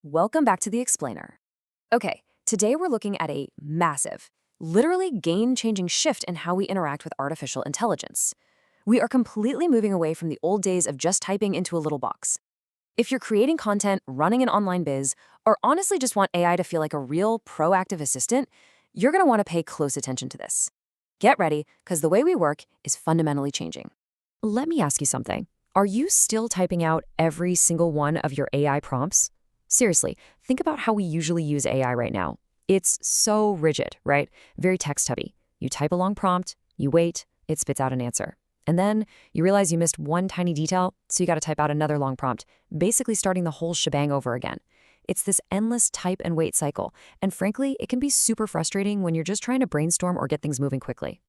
Welcome back to the Explainer. Okay, today we're looking at a massive, literally game-changing shift in how we interact with artificial intelligence. We are completely moving away from the old days of just typing into a little box. If you're creating content, running an online biz, or honestly just want AI to feel like a real proactive assistant, you're going to want to pay close attention to this. Get ready, because the way we work is fundamentally changing. Let me ask you something. Are you still typing out every single one of your AI prompts? Seriously, think about how we usually use AI right now. It's so rigid, right? Very text-heavy. You type a long prompt, you wait, it spits out an answer. And then you realize you missed one tiny detail, so you got to type out another long prompt, basically starting the whole shebang over again. It's this endless type and wait cycle, and frankly, it can be super frustrating when you're just trying to brainstorm or get things moving quickly.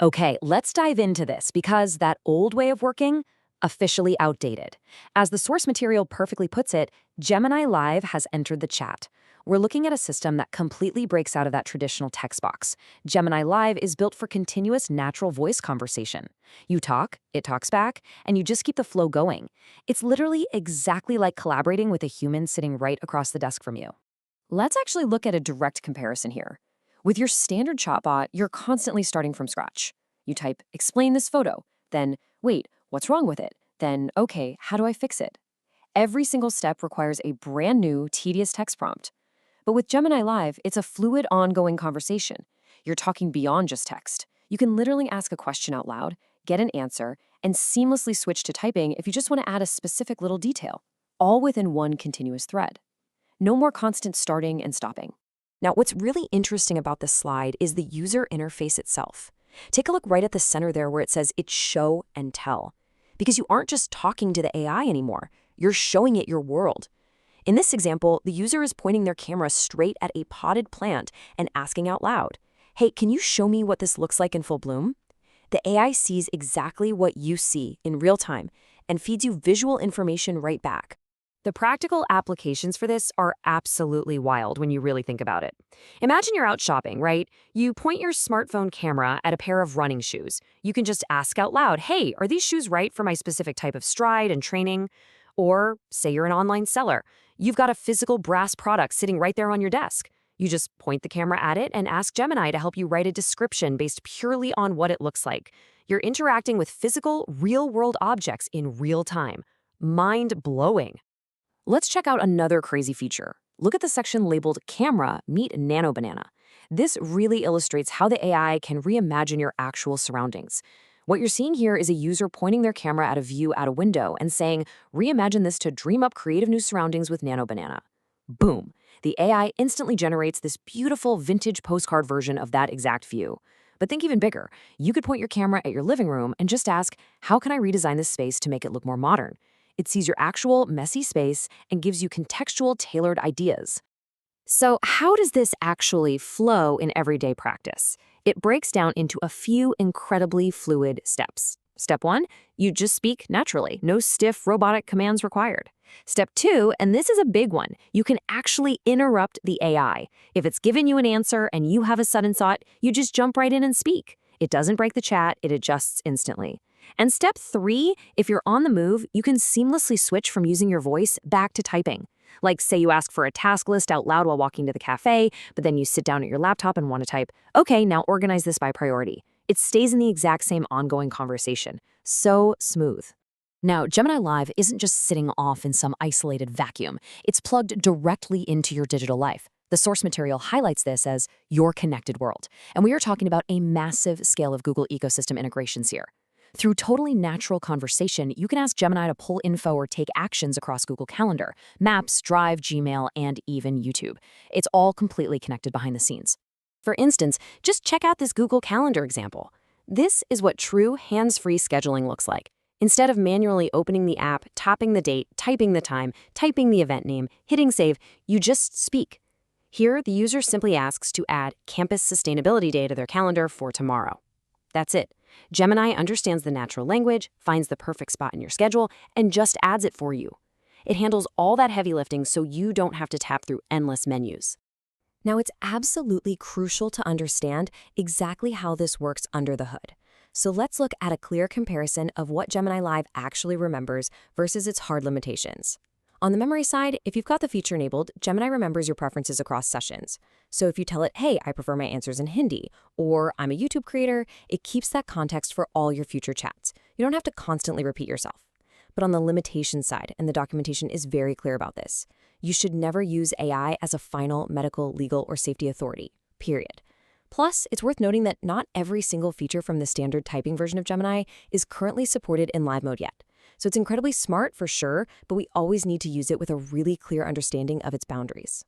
Okay, let's dive into this because that old way of working, officially outdated. As the source material perfectly puts it, Gemini Live has entered the chat. We're looking at a system that completely breaks out of that traditional text box. Gemini Live is built for continuous natural voice conversation. You talk, it talks back, and you just keep the flow going. It's literally exactly like collaborating with a human sitting right across the desk from you. Let's actually look at a direct comparison here. With your standard chatbot, you're constantly starting from scratch. You type, explain this photo, then, wait, what's wrong with it? Then, okay, how do I fix it? Every single step requires a brand new, tedious text prompt. But with Gemini Live, it's a fluid, ongoing conversation. You're talking beyond just text. You can literally ask a question out loud, get an answer, and seamlessly switch to typing if you just want to add a specific little detail, all within one continuous thread. No more constant starting and stopping. Now, what's really interesting about this slide is the user interface itself. Take a look right at the center there where it says it's show and tell. Because you aren't just talking to the AI anymore, you're showing it your world. In this example, the user is pointing their camera straight at a potted plant and asking out loud, hey, can you show me what this looks like in full bloom? The AI sees exactly what you see in real time and feeds you visual information right back. The practical applications for this are absolutely wild when you really think about it. Imagine you're out shopping, right? You point your smartphone camera at a pair of running shoes. You can just ask out loud, hey, are these shoes right for my specific type of stride and training? Or say you're an online seller. You've got a physical brass product sitting right there on your desk. You just point the camera at it and ask Gemini to help you write a description based purely on what it looks like. You're interacting with physical, real-world objects in real time. Mind-blowing. Let's check out another crazy feature. Look at the section labeled Camera Meet Nano Banana. This really illustrates how the AI can reimagine your actual surroundings. What you're seeing here is a user pointing their camera at a view out a window and saying, reimagine this to dream up creative new surroundings with Nano Banana. Boom. The AI instantly generates this beautiful vintage postcard version of that exact view. But think even bigger. You could point your camera at your living room and just ask, how can I redesign this space to make it look more modern? It sees your actual, messy space and gives you contextual, tailored ideas. So how does this actually flow in everyday practice? It breaks down into a few incredibly fluid steps. Step 1, you just speak naturally. No stiff, robotic commands required. Step 2, and this is a big one, you can actually interrupt the AI. If it's given you an answer and you have a sudden thought, you just jump right in and speak. It doesn't break the chat, it adjusts instantly. And step 3, if you're on the move, you can seamlessly switch from using your voice back to typing. Like say you ask for a task list out loud while walking to the cafe, but then you sit down at your laptop and want to type, okay, now organize this by priority. It stays in the exact same ongoing conversation. So smooth. Now, Gemini Live isn't just sitting off in some isolated vacuum. It's plugged directly into your digital life. The source material highlights this as your connected world. And we are talking about a massive scale of Google ecosystem integrations here. Through totally natural conversation, you can ask Gemini to pull info or take actions across Google Calendar, Maps, Drive, Gmail, and even YouTube. It's all completely connected behind the scenes. For instance, just check out this Google Calendar example. This is what true hands-free scheduling looks like. Instead of manually opening the app, tapping the date, typing the time, typing the event name, hitting save, you just speak. Here, the user simply asks to add campus sustainability day to their calendar for tomorrow. That's it. Gemini understands the natural language, finds the perfect spot in your schedule, and just adds it for you. It handles all that heavy lifting so you don't have to tap through endless menus. Now, it's absolutely crucial to understand exactly how this works under the hood. So let's look at a clear comparison of what Gemini Live actually remembers versus its hard limitations. On the memory side, if you've got the feature enabled, Gemini remembers your preferences across sessions. So if you tell it, hey, I prefer my answers in Hindi, or I'm a YouTube creator, it keeps that context for all your future chats. You don't have to constantly repeat yourself. But on the limitation side, and the documentation is very clear about this, you should never use AI as a final medical, legal, or safety authority, period. Plus, it's worth noting that not every single feature from the standard typing version of Gemini is currently supported in live mode yet. So it's incredibly smart for sure, but we always need to use it with a really clear understanding of its boundaries.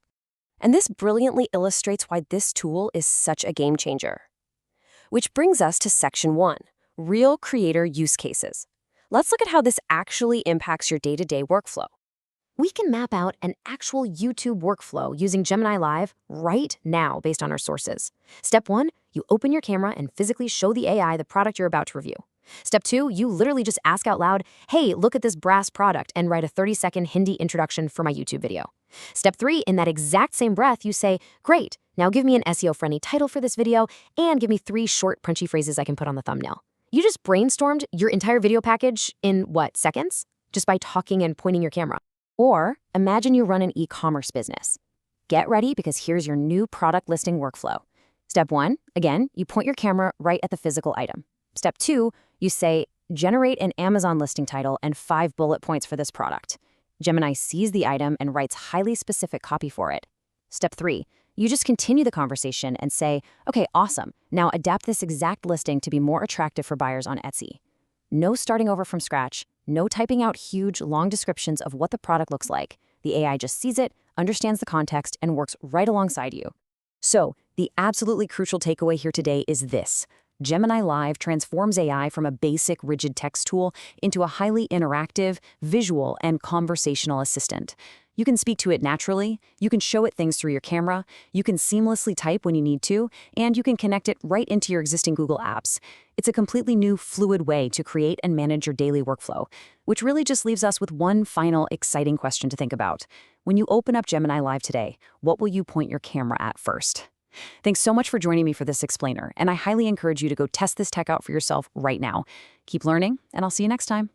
And this brilliantly illustrates why this tool is such a game changer. Which brings us to Section 1, Real Creator Use Cases. Let's look at how this actually impacts your day-to-day workflow. We can map out an actual YouTube workflow using Gemini Live right now based on our sources. Step 1, you open your camera and physically show the AI the product you're about to review. Step 2, you literally just ask out loud, hey, look at this brass product, and write a 30-second Hindi introduction for my YouTube video. Step 3, in that exact same breath, you say, great, now give me an SEO-friendly title for this video and give me 3 short, punchy phrases I can put on the thumbnail. You just brainstormed your entire video package in, seconds? Just by talking and pointing your camera. Or imagine you run an e-commerce business. Get ready because here's your new product listing workflow. Step 1, again, you point your camera right at the physical item. Step 2, you say, generate an Amazon listing title and 5 bullet points for this product. Gemini sees the item and writes highly specific copy for it. Step 3, you just continue the conversation and say, okay, awesome. Now adapt this exact listing to be more attractive for buyers on Etsy. No starting over from scratch, no typing out huge, long descriptions of what the product looks like. The AI just sees it, understands the context, and works right alongside you. So, the absolutely crucial takeaway here today is this. Gemini Live transforms AI from a basic, rigid text tool into a highly interactive, visual, and conversational assistant. You can speak to it naturally, you can show it things through your camera, you can seamlessly type when you need to, and you can connect it right into your existing Google apps. It's a completely new, fluid way to create and manage your daily workflow, which really just leaves us with one final, exciting question to think about. When you open up Gemini Live today, what will you point your camera at first? Thanks so much for joining me for this explainer, and I highly encourage you to go test this tech out for yourself right now. Keep learning, and I'll see you next time.